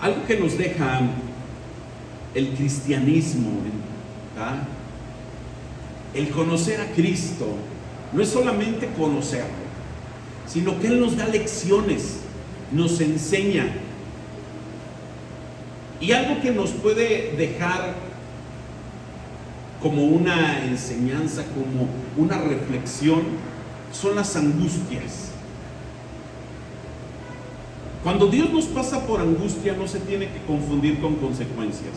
Algo que nos deja el cristianismo, ¿verdad? El conocer a Cristo no es solamente conocerlo, sino que Él nos da lecciones, nos enseña. Y algo que nos puede dejar como una enseñanza, como una reflexión, son las angustias. Cuando Dios nos pasa por angustia, no se tiene que confundir con consecuencias.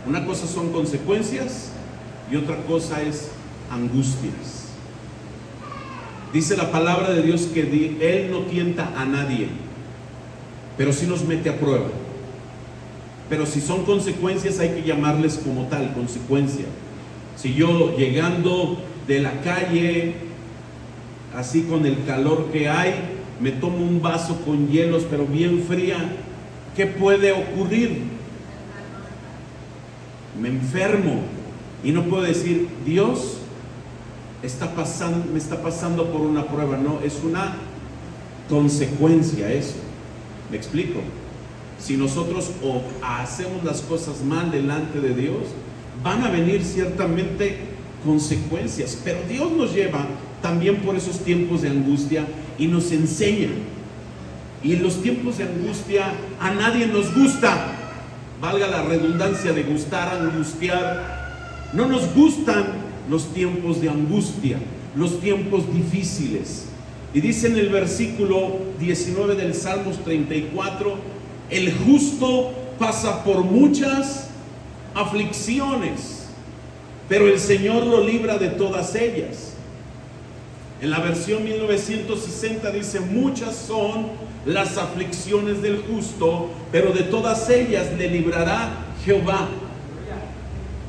Una cosa son consecuencias y otra cosa es angustias. Dice la palabra de Dios que Él no tienta a nadie, pero sí nos mete a prueba. Pero si son consecuencias, hay que llamarles como tal, consecuencia. Si yo llegando de la calle, así con el calor que hay, me tomo un vaso con hielos, pero bien fría, ¿qué puede ocurrir? Me enfermo y no puedo decir, Dios me está pasando por una prueba. No, es una consecuencia eso. ¿Me explico? Si nosotros hacemos las cosas mal delante de Dios, van a venir ciertamente consecuencias, pero Dios nos lleva también por esos tiempos de angustia y nos enseña. Y en los tiempos de angustia a nadie nos gusta, valga la redundancia de gustar, angustiar. No nos gustan los tiempos de angustia, los tiempos difíciles. Y dice en el versículo 19 del Salmos 34, el justo pasa por muchas aflicciones, pero el Señor lo libra de todas ellas. En la versión 1960 dice, muchas son las aflicciones del justo, pero de todas ellas le librará Jehová.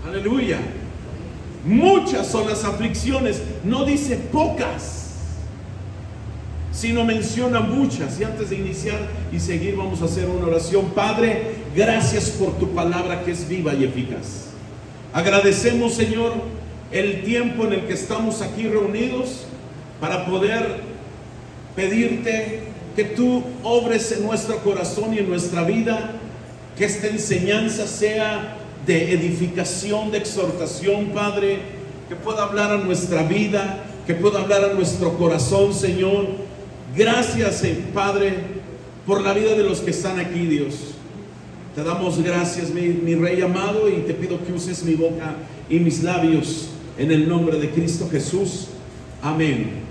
Aleluya. Muchas son las aflicciones, no dice pocas, sino menciona muchas. Y antes de iniciar y seguir, vamos a hacer una oración. Padre, gracias por tu palabra que es viva y eficaz. Agradecemos, Señor, el tiempo en el que estamos aquí reunidos para poder pedirte que tú obres en nuestro corazón y en nuestra vida, que esta enseñanza sea de edificación, de exhortación, Padre, que pueda hablar a nuestra vida, que pueda hablar a nuestro corazón, Señor. Gracias, Padre, por la vida de los que están aquí, Dios. Te damos gracias, mi Rey amado, y te pido que uses mi boca y mis labios en el nombre de Cristo Jesús. Amén.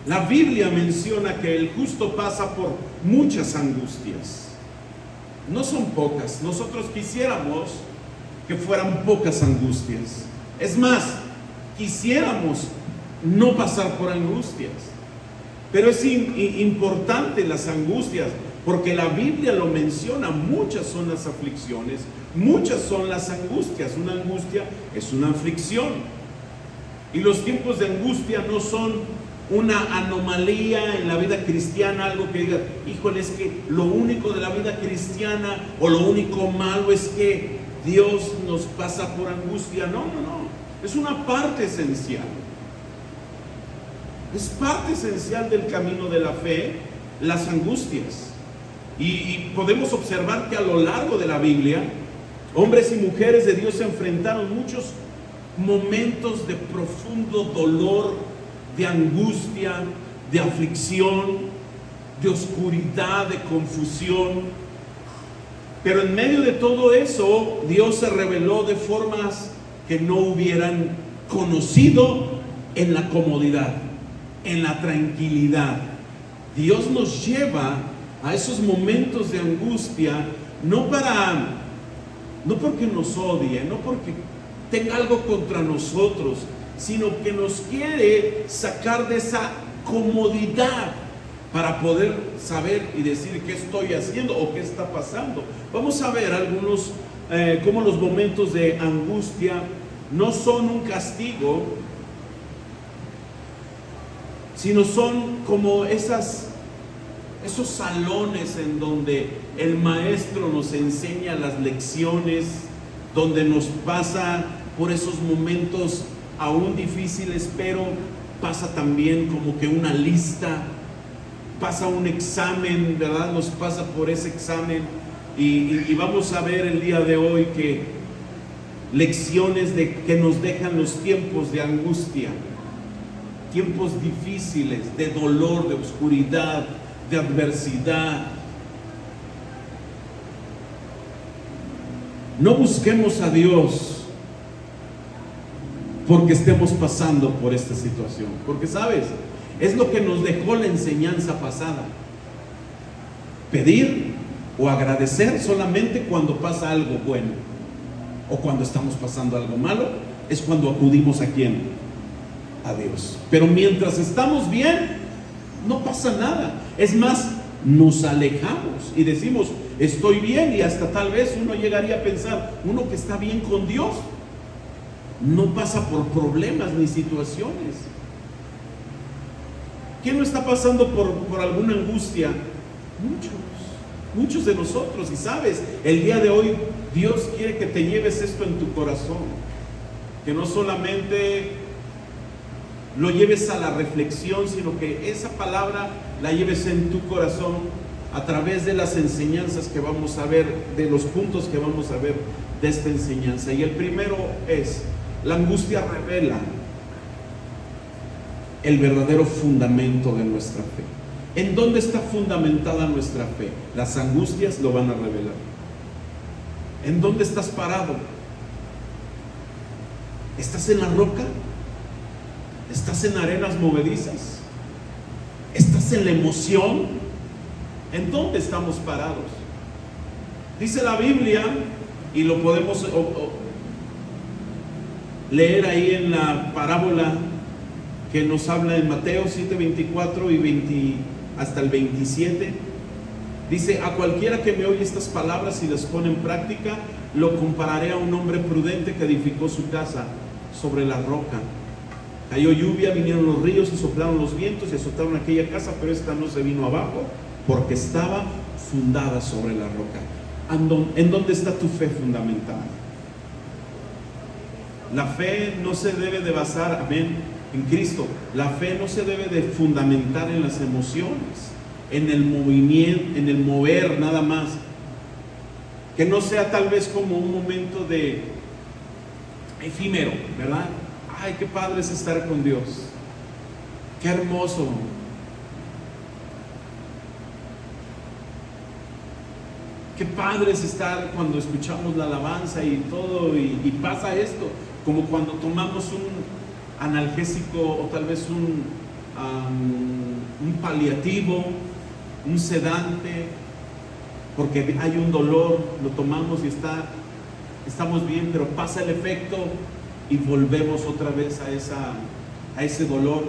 La Biblia menciona que el justo pasa por muchas angustias. No son pocas. Nosotros quisiéramos que fueran pocas angustias. Es más, quisiéramos no pasar por angustias. Pero es importante las angustias, porque la Biblia lo menciona. Muchas son las aflicciones, muchas son las angustias. Una angustia es una aflicción. Y los tiempos de angustia no son una anomalía en la vida cristiana, algo que diga, híjole, es que lo único de la vida cristiana o lo único malo es que Dios nos pasa por angustia. No, es una parte esencial. Es parte esencial del camino de la fe, las angustias. Y podemos observar que a lo largo de la Biblia, hombres y mujeres de Dios se enfrentaron muchos momentos de profundo dolor, de angustia, de aflicción, de oscuridad, de confusión. Pero en medio de todo eso, Dios se reveló de formas que no hubieran conocido en la comodidad, en la tranquilidad. Dios nos lleva a esos momentos de angustia, no porque nos odie, no porque tenga algo contra nosotros, sino que nos quiere sacar de esa comodidad para poder saber y decir qué estoy haciendo o qué está pasando. Vamos a ver algunos, cómo los momentos de angustia no son un castigo, sino son como esos salones en donde el maestro nos enseña las lecciones, donde nos pasa por esos momentos aún difíciles, pero pasa también como que una lista, pasa un examen, ¿verdad? Nos pasa por ese examen Y vamos a ver el día de hoy que lecciones que nos dejan los tiempos de angustia, tiempos difíciles, de dolor, de oscuridad, de adversidad. No busquemos a Dios porque estemos pasando por esta situación, porque sabes, es lo que nos dejó la enseñanza pasada. Pedir o agradecer solamente cuando pasa algo bueno, o cuando estamos pasando algo malo, es cuando acudimos ¿a quién? A Dios. Pero mientras estamos bien, no pasa nada. Es más, nos alejamos y decimos, estoy bien, y hasta tal vez uno llegaría a pensar, uno que está bien con Dios no pasa por problemas ni situaciones. ¿Quién no está pasando por alguna angustia? Muchos de nosotros. Y sabes, el día de hoy Dios quiere que te lleves esto en tu corazón, que no solamente lo lleves a la reflexión, sino que esa palabra la lleves en tu corazón a través de las enseñanzas que vamos a ver, de los puntos que vamos a ver de esta enseñanza. Y el primero es, la angustia revela el verdadero fundamento de nuestra fe. ¿En dónde está fundamentada nuestra fe? Las angustias lo van a revelar. ¿En dónde estás parado? ¿Estás en la roca? ¿Estás en arenas movedizas? ¿Estás en la emoción? ¿En dónde estamos parados? Dice la Biblia, y lo podemos leer ahí en la parábola que nos habla en Mateo 7:24 y hasta el 27. Dice, a cualquiera que me oye estas palabras y las pone en práctica, lo compararé a un hombre prudente que edificó su casa sobre la roca. Cayó lluvia, vinieron los ríos y soplaron los vientos y azotaron aquella casa, pero esta no se vino abajo porque estaba fundada sobre la roca. ¿En dónde está tu fe fundamentada? La fe no se debe de basar, amén, en Cristo. La fe no se debe de fundamentar en las emociones, en el movimiento, en el mover nada más. Que no sea tal vez como un momento de efímero, ¿verdad? Ay, qué padre es estar con Dios. Qué hermoso. Qué padre es estar cuando escuchamos la alabanza y todo, y pasa esto, como cuando tomamos un analgésico o tal vez un paliativo, un sedante, porque hay un dolor, lo tomamos y estamos bien, pero pasa el efecto y volvemos otra vez a ese dolor.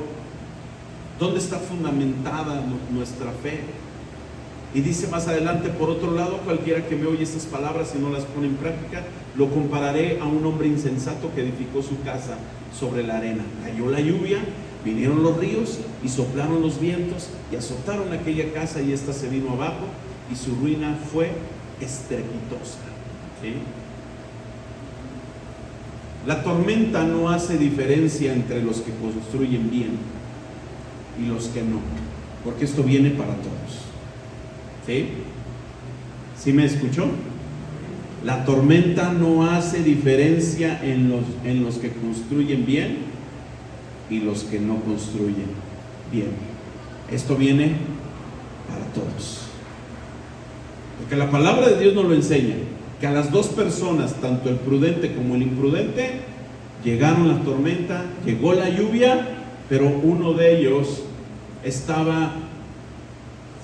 ¿Dónde está fundamentada nuestra fe? Y dice más adelante, por otro lado, cualquiera que me oye estas palabras y no las pone en práctica, lo compararé a un hombre insensato que edificó su casa sobre la arena. Cayó la lluvia, vinieron los ríos y soplaron los vientos y azotaron aquella casa, y ésta se vino abajo, y su ruina fue estrepitosa. ¿Sí? La tormenta no hace diferencia entre los que construyen bien y los que no, porque esto viene para todos. ¿Sí? ¿Sí me escuchó? La tormenta no hace diferencia en los que construyen bien y los que no construyen bien. Esto viene para todos. Porque la palabra de Dios nos lo enseña, que a las dos personas, tanto el prudente como el imprudente, llegaron la tormenta, llegó la lluvia, pero uno de ellos estaba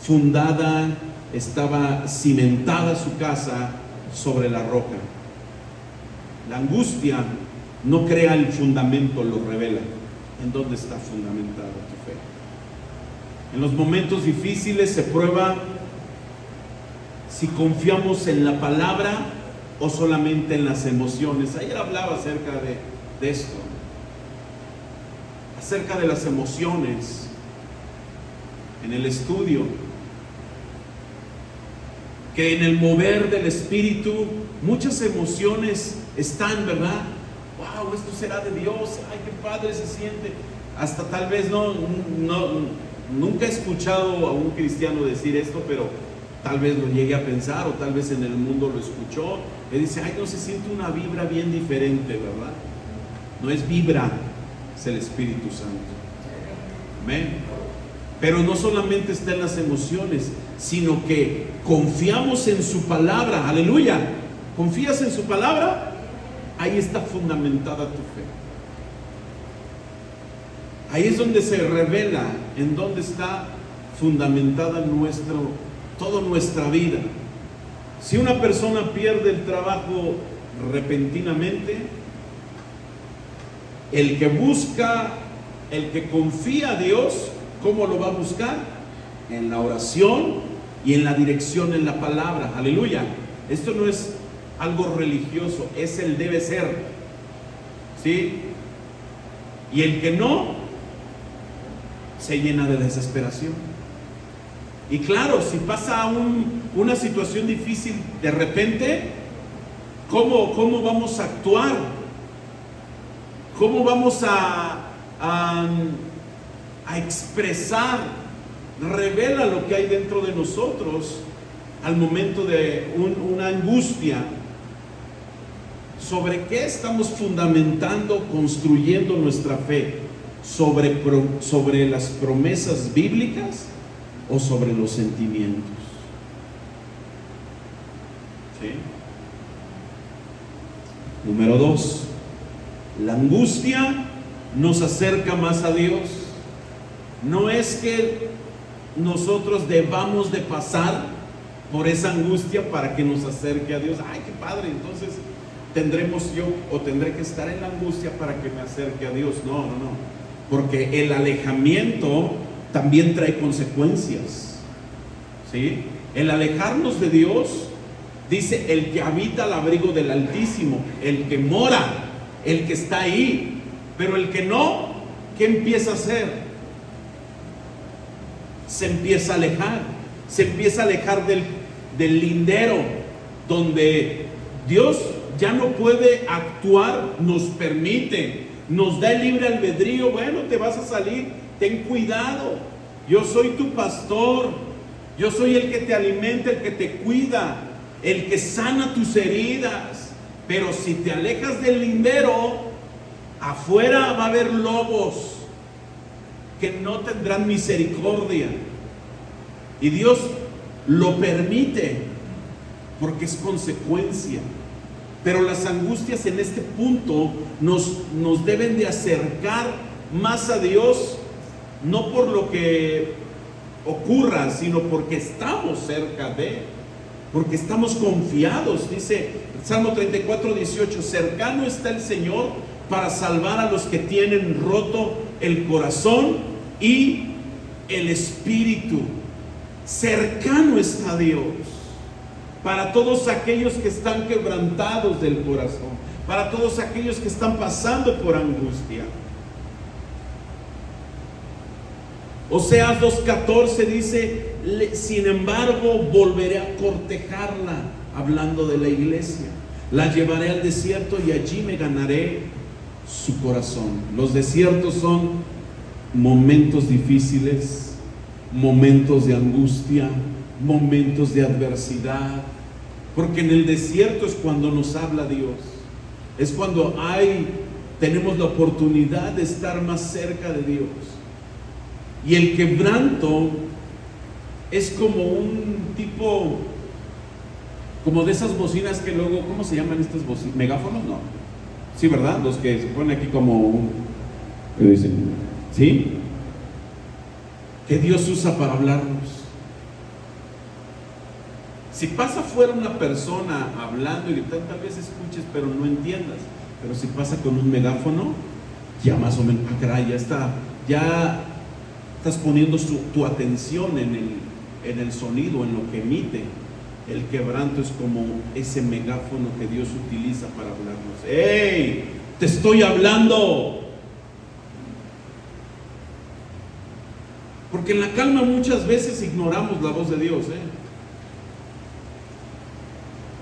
fundada, estaba cimentada su casa sobre la roca. La angustia no crea el fundamento, lo revela. ¿En dónde está fundamentada tu fe? En los momentos difíciles se prueba si confiamos en la palabra o solamente en las emociones. Ayer hablaba acerca de esto, acerca de las emociones en el estudio, que en el mover del Espíritu muchas emociones están, ¿verdad? Wow, esto será de Dios, ay, qué padre se siente. Hasta tal vez nunca he escuchado a un cristiano decir esto, pero tal vez lo llegue a pensar, o tal vez en el mundo lo escuchó, y dice, ay, no, se siente una vibra bien diferente, ¿verdad? No es vibra, es el Espíritu Santo. Amén. Pero no solamente está en las emociones, sino que confiamos en su palabra. Aleluya. ¿Confías en su palabra? Ahí está fundamentada tu fe. Ahí es donde se revela en dónde está fundamentada toda nuestra vida. Si una persona pierde el trabajo repentinamente, el que busca, el que confía a Dios, ¿cómo lo va a buscar? En la oración y en la dirección en la palabra. Aleluya. Esto no es algo religioso, es el debe ser. ¿Sí? Y el que no, se llena de desesperación. Y claro, si pasa una situación difícil de repente, ¿cómo vamos a actuar? ¿Cómo vamos a expresar? Revela lo que hay dentro de nosotros al momento de una angustia. ¿Sobre qué estamos fundamentando, construyendo nuestra fe? ¿Sobre las promesas bíblicas o sobre los sentimientos? ¿Sí? Número 2, la angustia nos acerca más a Dios. No es que nosotros debamos de pasar por esa angustia para que nos acerque a Dios. Ay, qué padre, entonces tendré que estar en la angustia para que me acerque a Dios. No. Porque el alejamiento también trae consecuencias. ¿Sí? El alejarnos de Dios, dice, el que habita al abrigo del Altísimo, el que mora, el que está ahí. Pero el que no, ¿qué empieza a hacer? Se empieza a alejar. Se empieza a alejar del lindero donde Dios ya no puede actuar, nos permite, nos da el libre albedrío. Bueno, te vas a salir, ten cuidado, yo soy tu pastor, yo soy el que te alimenta, el que te cuida, el que sana tus heridas. Pero si te alejas del lindero, afuera va a haber lobos que no tendrán misericordia. Y Dios lo permite porque es consecuencia. Pero las angustias en este punto nos deben de acercar más a Dios, no por lo que ocurra, sino porque estamos cerca de, porque estamos confiados. Dice Salmo 34:18, cercano está el Señor para salvar a los que tienen roto el corazón y el espíritu. Cercano está Dios para todos aquellos que están quebrantados del corazón, para todos aquellos que están pasando por angustia. Oseas 2:14 dice, sin embargo volveré a cortejarla, hablando de la iglesia. La llevaré al desierto y allí me ganaré su corazón. Los desiertos son momentos difíciles, momentos de angustia, momentos de adversidad, porque en el desierto es cuando nos habla Dios, es cuando tenemos la oportunidad de estar más cerca de Dios. Y el quebranto es como un tipo, como de esas bocinas que luego, ¿cómo se llaman estas bocinas? ¿Megáfonos? No. Sí, ¿verdad? Los que se ponen aquí como ¿qué dicen? ¿Sí? Que Dios usa para hablarnos. Si pasa fuera una persona hablando y gritando, tal vez escuches, pero no entiendas. Pero si pasa con un megáfono, ya más o menos, ya estás poniendo tu atención en el sonido, en lo que emite. El quebranto es como ese megáfono que Dios utiliza para hablarnos. ¡Hey! ¡Te estoy hablando! Porque en la calma muchas veces ignoramos la voz de Dios,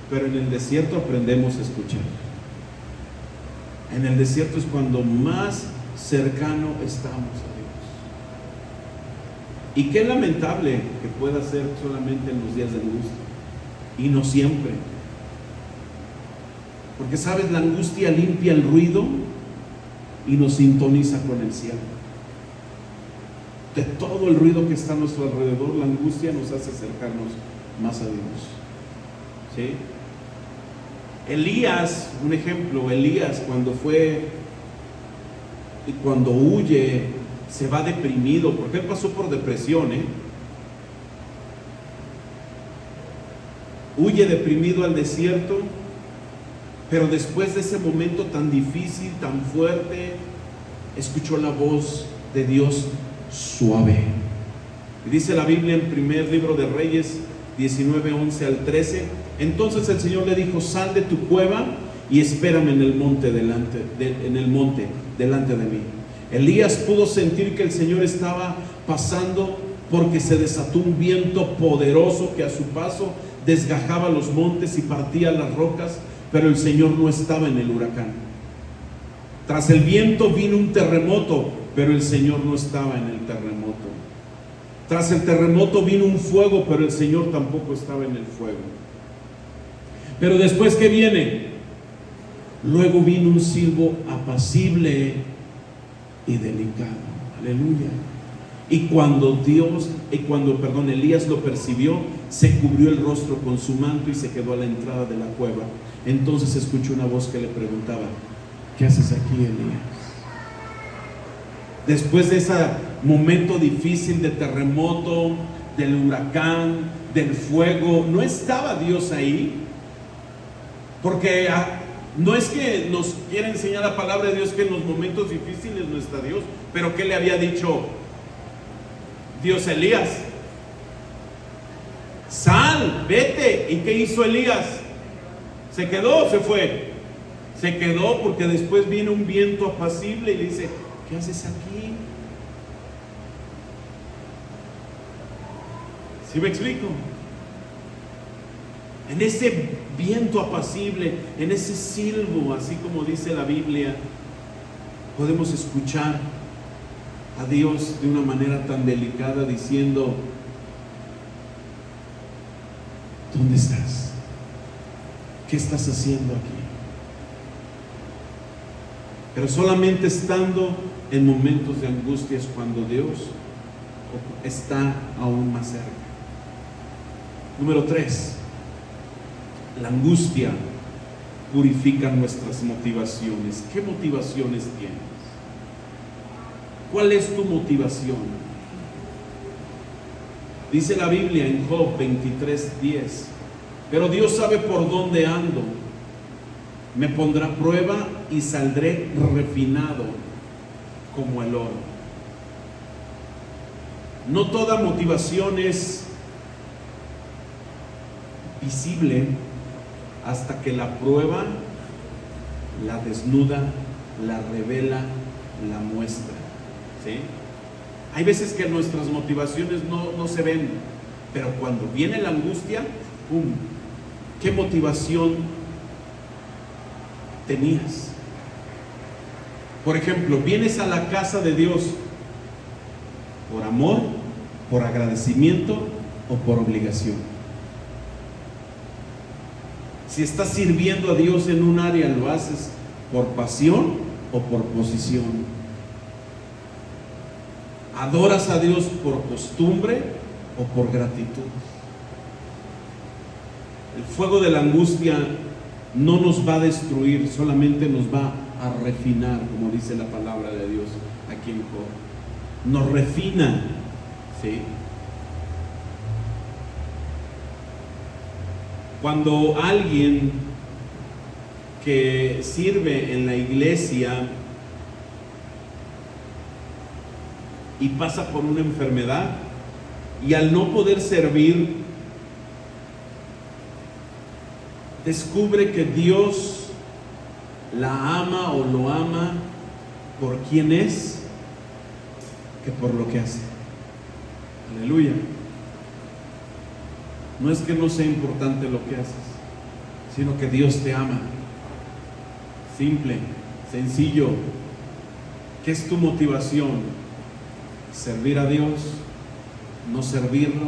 pero en el desierto aprendemos a escuchar. En el desierto es cuando más cercano estamos a Y qué lamentable que pueda ser solamente en los días de angustia, y no siempre. Porque sabes, la angustia limpia el ruido y nos sintoniza con el cielo. De todo el ruido que está a nuestro alrededor, la angustia nos hace acercarnos más a Dios. ¿Sí? Elías, un ejemplo, Elías cuando huye, se va deprimido, porque él pasó por depresión, huye deprimido al desierto, pero después de ese momento tan difícil, tan fuerte, escuchó la voz de Dios suave. Y dice la Biblia en primer libro de Reyes 19, 11 al 13: entonces el Señor le dijo: sal de tu cueva y espérame en el monte delante de mí. Elías pudo sentir que el Señor estaba pasando, porque se desató un viento poderoso que a su paso desgajaba los montes y partía las rocas, pero el Señor no estaba en el huracán. Tras el viento vino un terremoto, pero el Señor no estaba en el terremoto. Tras el terremoto vino un fuego, pero el Señor tampoco estaba en el fuego. Pero después, ¿qué viene? Luego vino un silbo apacible y delicado. Aleluya. Y cuando Elías lo percibió, se cubrió el rostro con su manto y se quedó a la entrada de la cueva. Entonces escuchó una voz que le preguntaba: ¿qué haces aquí, Elías? Después de ese momento difícil de terremoto, del huracán, del fuego, ¿no estaba Dios ahí? Porque no es que nos quiera enseñar la palabra de Dios que en los momentos difíciles no está Dios, pero ¿qué le había dicho Dios a Elías? Sal, vete. ¿Y qué hizo Elías? ¿Se quedó o se fue? Se quedó, porque después vino un viento apacible y le dice: ¿qué haces aquí? ¿Sí me explico? En ese viento apacible, en ese silbo, así como dice la Biblia, podemos escuchar a Dios de una manera tan delicada diciendo: ¿dónde estás? ¿Qué estás haciendo aquí? Pero solamente estando en momentos de angustia es cuando Dios está aún más cerca. Número 3. La angustia purifica nuestras motivaciones. ¿Qué motivaciones tienes? ¿Cuál es tu motivación? Dice la Biblia en Job 23:10: pero Dios sabe por dónde ando, me pondrá a prueba y saldré refinado como el oro. No toda motivación es visible hasta que la prueba la desnuda, la revela, la muestra. ¿Sí? Hay veces que nuestras motivaciones no se ven, pero cuando viene la angustia, ¡pum! ¿Qué motivación tenías? Por ejemplo, vienes a la casa de Dios por amor, por agradecimiento o por obligación. Si estás sirviendo a Dios en un área, ¿lo haces por pasión o por posición? ¿Adoras a Dios por costumbre o por gratitud? El fuego de la angustia no nos va a destruir, solamente nos va a refinar, como dice la palabra de Dios aquí en Job. Nos refina, ¿sí? Cuando alguien que sirve en la iglesia y pasa por una enfermedad, y al no poder servir, descubre que Dios la ama o lo ama por quien es, que por lo que hace. Aleluya. No es que no sea importante lo que haces, sino que Dios te ama. Simple, sencillo. ¿Qué es tu motivación? ¿Servir a Dios no servirlo,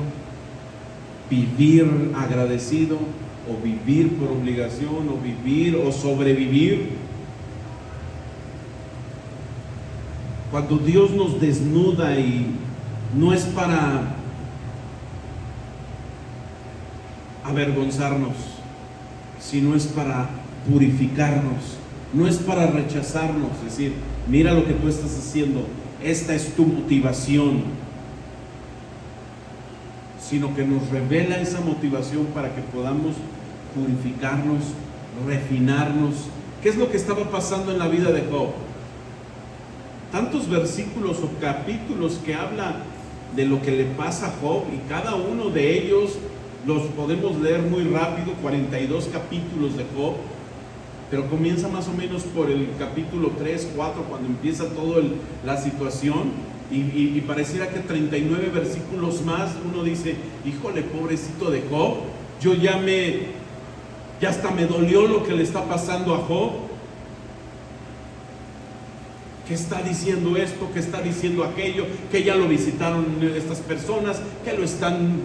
vivir agradecido, o vivir por obligación, o vivir o sobrevivir. Cuando Dios nos desnuda, y no es para avergonzarnos, sino es para purificarnos, no es para rechazarnos, es decir, mira lo que tú estás haciendo, esta es tu motivación, sino que nos revela esa motivación para que podamos purificarnos, refinarnos. ¿Qué es lo que estaba pasando en la vida de Job? Tantos versículos o capítulos que habla de lo que le pasa a Job, y cada uno de ellos los podemos leer muy rápido, 42 capítulos de Job, pero comienza más o menos por el capítulo 3, 4, cuando empieza toda la situación, y pareciera que 39 versículos más, uno dice, híjole, pobrecito de Job, ya hasta me dolió lo que le está pasando a Job. ¿Qué está diciendo esto? ¿Qué está diciendo aquello? Que ya lo visitaron estas personas, que lo están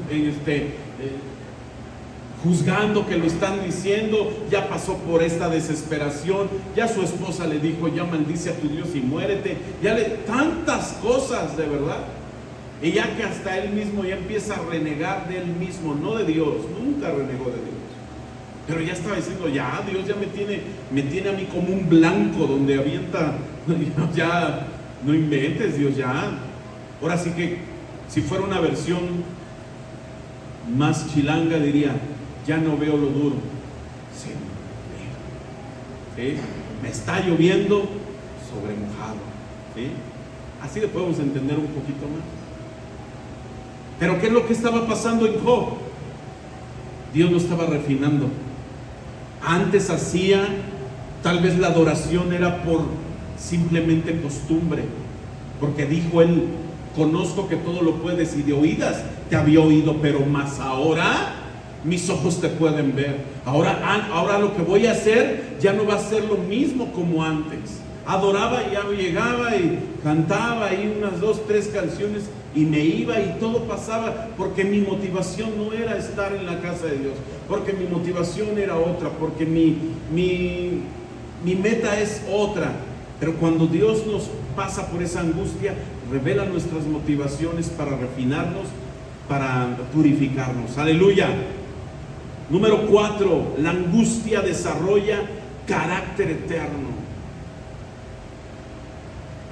juzgando, que lo están diciendo, ya pasó por esta desesperación, ya su esposa le dijo, ya maldice a tu Dios y muérete, tantas cosas, de verdad. Y ya que hasta él mismo ya empieza a renegar de él mismo, no de Dios, nunca renegó de Dios. Pero ya estaba diciendo, ya Dios ya me tiene a mí como un blanco donde avienta, ya no inventes, Dios, ya. Ahora sí que si fuera una versión más chilanga diría, ya no veo lo duro, ¿sí? Me está lloviendo sobre mojado, ¿sí? Así le podemos entender un poquito más. Pero ¿qué es lo que estaba pasando en Job? Dios lo estaba refinando. Antes hacía, tal vez la adoración era por simplemente costumbre, porque dijo él, conozco que todo lo puedes, y de oídas te había oído, pero más ahora mis ojos te pueden ver. Ahora lo que voy a hacer ya no va a ser lo mismo como antes. Adoraba y ya llegaba y cantaba ahí unas 2, 3 canciones y me iba, y todo pasaba porque mi motivación no era estar en la casa de Dios, porque mi motivación era otra, porque mi meta es otra. Pero cuando Dios nos pasa por esa angustia, revela nuestras motivaciones para refinarnos, para purificarnos. Aleluya. Número 4, la angustia desarrolla carácter eterno.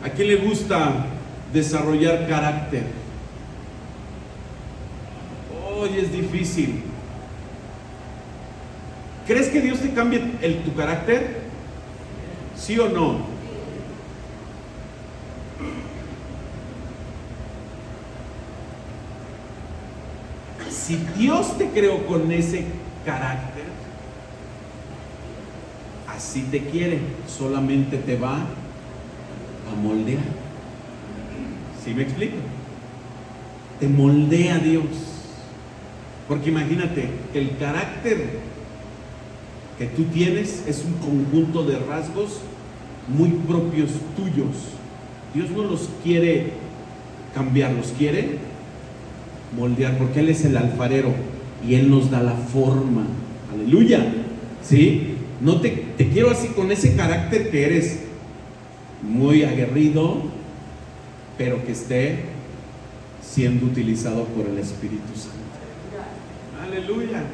¿A quién le gusta desarrollar carácter? Hoy es difícil. ¿Crees que Dios te cambie tu carácter? ¿Sí o no? Si Dios te creó con ese carácter, así te quiere, solamente te va a moldear. ¿Sí me explico? Te moldea Dios. Porque imagínate, el carácter que tú tienes es un conjunto de rasgos muy propios tuyos. Dios no los quiere cambiar, los quiere moldear, porque Él es el alfarero y Él nos da la forma. Aleluya. ¿Sí? No te quiero así, con ese carácter que eres muy aguerrido, pero que esté siendo utilizado por el Espíritu Santo. Aleluya.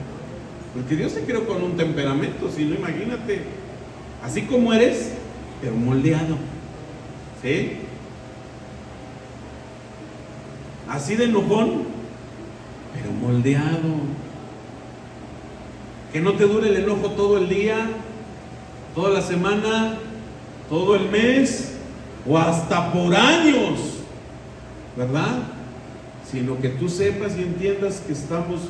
Porque Dios te creó con un temperamento, si no, imagínate, así como eres, pero moldeado. ¿Sí? Así de enojón, pero moldeado. Que no te dure el enojo todo el día, toda la semana, todo el mes, o hasta por años, ¿verdad? Sino que tú sepas y entiendas que estamos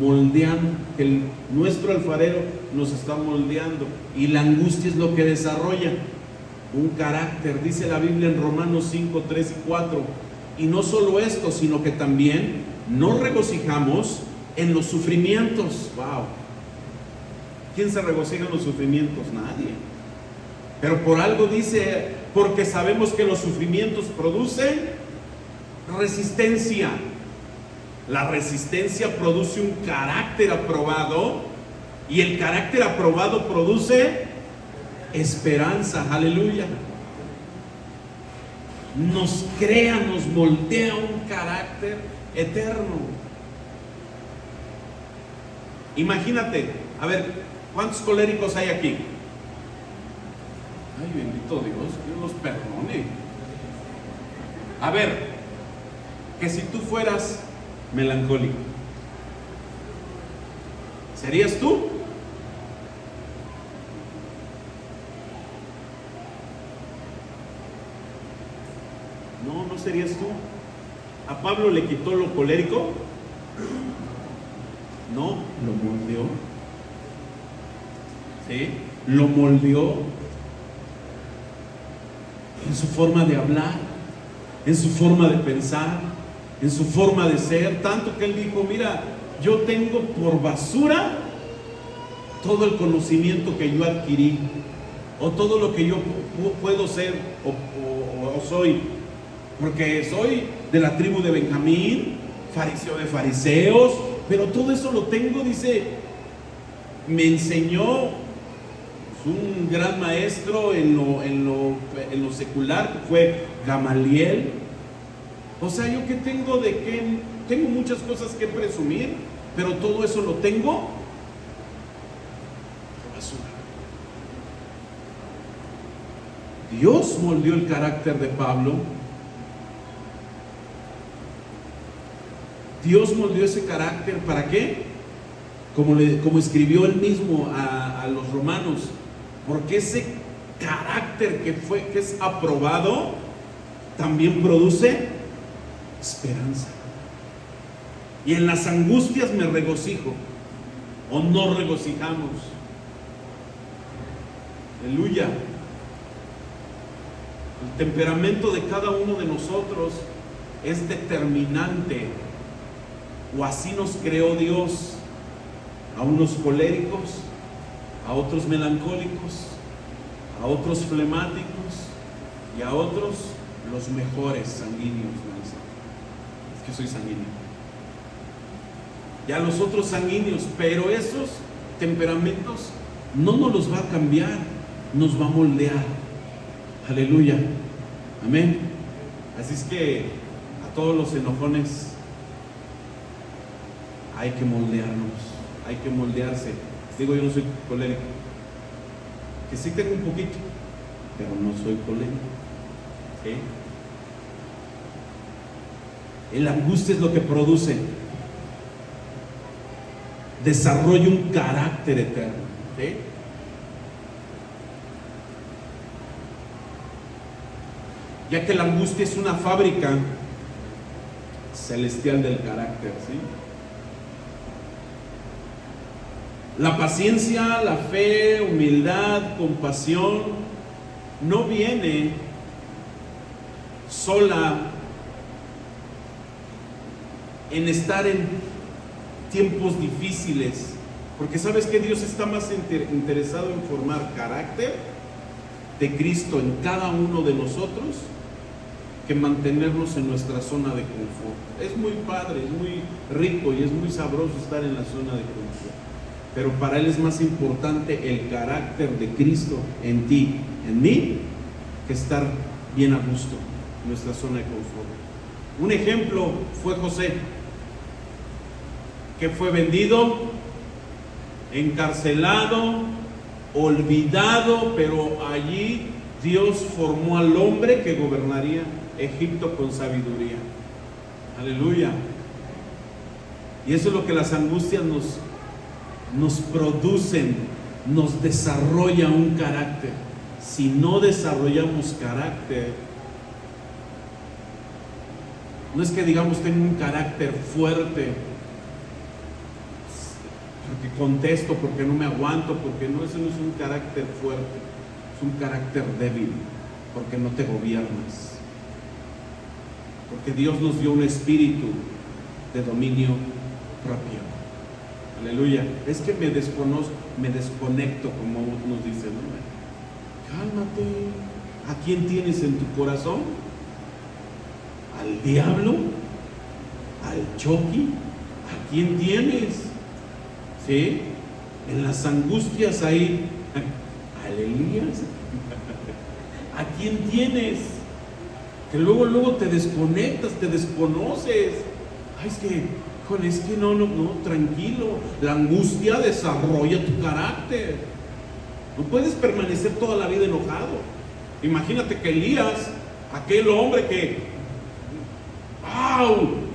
moldeando, que nuestro alfarero nos está moldeando, y la angustia es lo que desarrolla un carácter. Dice la Biblia en Romanos 5, 3 y 4, y no solo esto, sino que también nos regocijamos en los sufrimientos. Wow. ¿Quién se regocija en los sufrimientos? Nadie. Pero por algo dice, porque sabemos que los sufrimientos producen resistencia. La resistencia produce un carácter aprobado y el carácter aprobado produce esperanza. Aleluya. Nos crea, nos moldea un carácter eterno. Imagínate, a ver, ¿cuántos coléricos hay aquí? Ay, bendito Dios, que Dios los perdone. A ver, que si tú fueras melancólico, ¿serías tú? No, no serías tú. ¿A Pablo le quitó lo colérico? No, lo moldeó. ¿Sí? Lo moldeó en su forma de hablar, en su forma de pensar, en su forma de ser, tanto que él dijo, mira, yo tengo por basura todo el conocimiento que yo adquirí, o todo lo que yo puedo ser o soy, porque soy de la tribu de Benjamín, fariseo de fariseos, pero todo eso lo tengo, dice, me enseñó un gran maestro en lo secular, que fue Gamaliel. O sea, yo que tengo de qué, tengo muchas cosas que presumir, pero todo eso lo tengo por basura. Dios moldeó el carácter de Pablo. Dios moldeó ese carácter, ¿para qué? Como escribió él mismo a los romanos, porque ese carácter que es aprobado también produce esperanza. Y en las angustias me regocijo, o no regocijamos. Aleluya. El temperamento de cada uno de nosotros es determinante, o así nos creó Dios. A unos coléricos, a otros melancólicos, a otros flemáticos y a otros los mejores sanguíneos. Es que soy sanguíneo. Y a los otros sanguíneos, pero esos temperamentos no nos los va a cambiar, nos va a moldear. Aleluya. Amén. Así es que a todos los enojones hay que moldearnos. Hay que moldearse. Digo, yo no soy colérico, que sí tengo un poquito, pero no soy colérico. ¿Sí? La angustia es lo que produce, desarrolla un carácter eterno. ¿Sí? Ya que la angustia es una fábrica celestial del carácter. ¿Sí? La paciencia, la fe, humildad, compasión, no viene sola en estar en tiempos difíciles, porque sabes que Dios está más interesado en formar carácter de Cristo en cada uno de nosotros que mantenernos en nuestra zona de confort. Es muy padre, es muy rico y es muy sabroso estar en la zona de confort. Pero para Él es más importante el carácter de Cristo en ti, en mí, que estar bien a gusto en nuestra zona de confort. Un ejemplo fue José, que fue vendido, encarcelado, olvidado, pero allí Dios formó al hombre que gobernaría Egipto con sabiduría. Aleluya. Y eso es lo que las angustias nos producen, nos desarrolla un carácter. Si no desarrollamos carácter, no es que digamos tengo un carácter fuerte, porque contesto, porque no me aguanto, porque no, eso no es un carácter fuerte, es un carácter débil, porque no te gobiernas. Porque Dios nos dio un espíritu de dominio propio. Aleluya. Es que me desconozco, me desconecto, como nos dicen, ¿no? Cálmate. ¿A quién tienes en tu corazón? ¿Al diablo? al Chucky, ¿a quién tienes? ¿Sí? En las angustias ahí, al Elías, ¿a quién tienes? Que luego te desconectas, te desconoces. Ay, es que no, tranquilo. La angustia desarrolla tu carácter. No puedes permanecer toda la vida enojado. Imagínate que Elías, aquel hombre que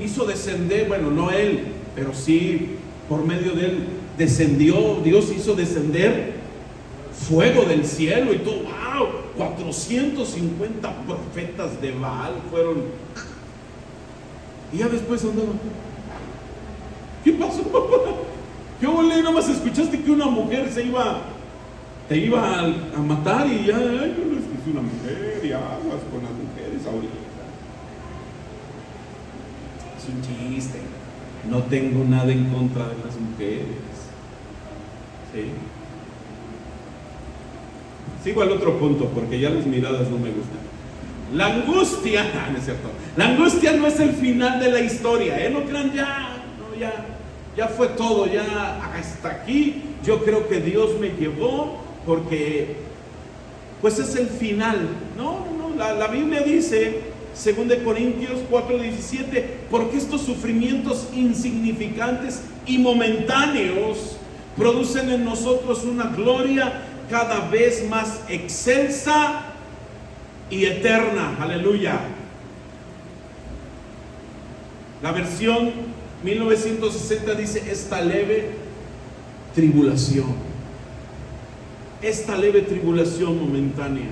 hizo descender, bueno, no él, pero sí por medio de él descendió, Dios hizo descender fuego del cielo y todo. 450 profetas de Baal fueron. Y ya después andaba. ¿Qué pasó? ¿Qué ole? Nada más escuchaste que una mujer te iba a matar y ya, yo no es que es una mujer y aguas con las mujeres ahorita. Es un chiste. No tengo nada en contra de las mujeres. ¿Sí? Sigo al otro punto porque ya las miradas no me gustan. La angustia, no es cierto. La angustia no es el final de la historia, no crean ya fue todo, ya hasta aquí. Yo creo que Dios me llevó porque pues es el final. No, la Biblia dice, 2 Corintios 4:17, porque estos sufrimientos insignificantes y momentáneos producen en nosotros una gloria cada vez más excelsa y eterna. Aleluya. La versión 1960 dice: esta leve tribulación momentánea.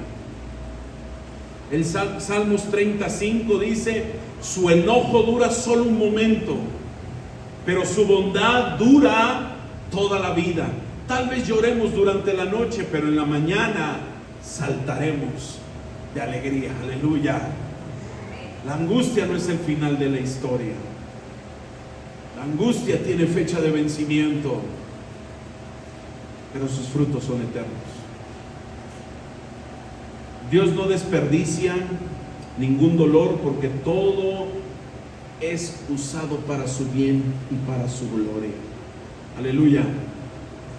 El Salmos 35 dice: su enojo dura solo un momento, pero su bondad dura toda la vida. Tal vez lloremos durante la noche, pero en la mañana saltaremos de alegría. Aleluya. La angustia no es el final de la historia. La angustia tiene fecha de vencimiento, pero sus frutos son eternos. Dios no desperdicia ningún dolor, porque todo es usado para su bien y para su gloria. Aleluya.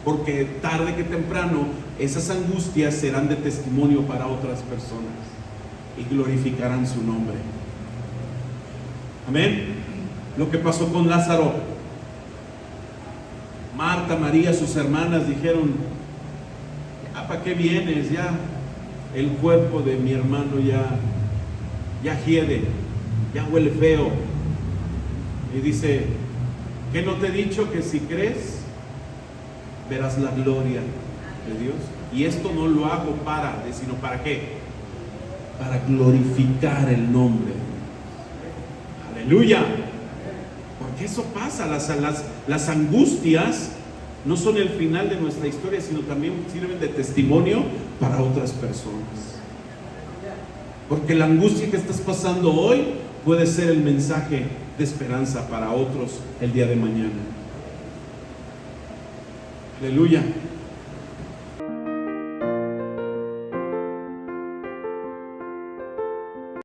Porque tarde que temprano esas angustias serán de testimonio para otras personas y glorificarán su nombre. Amén. Lo que pasó con Lázaro, Marta, María, sus hermanas dijeron: ¿para qué vienes? Ya el cuerpo de mi hermano ya hiede, ya huele feo. Y dice: ¿qué no te he dicho que si crees verás la gloria de Dios? Y esto no lo hago sino ¿para qué? Para glorificar el nombre. Aleluya. Porque eso pasa. Las angustias no son el final de nuestra historia, sino también sirven de testimonio para otras personas. Porque la angustia que estás pasando hoy puede ser el mensaje de esperanza para otros el día de mañana. Aleluya.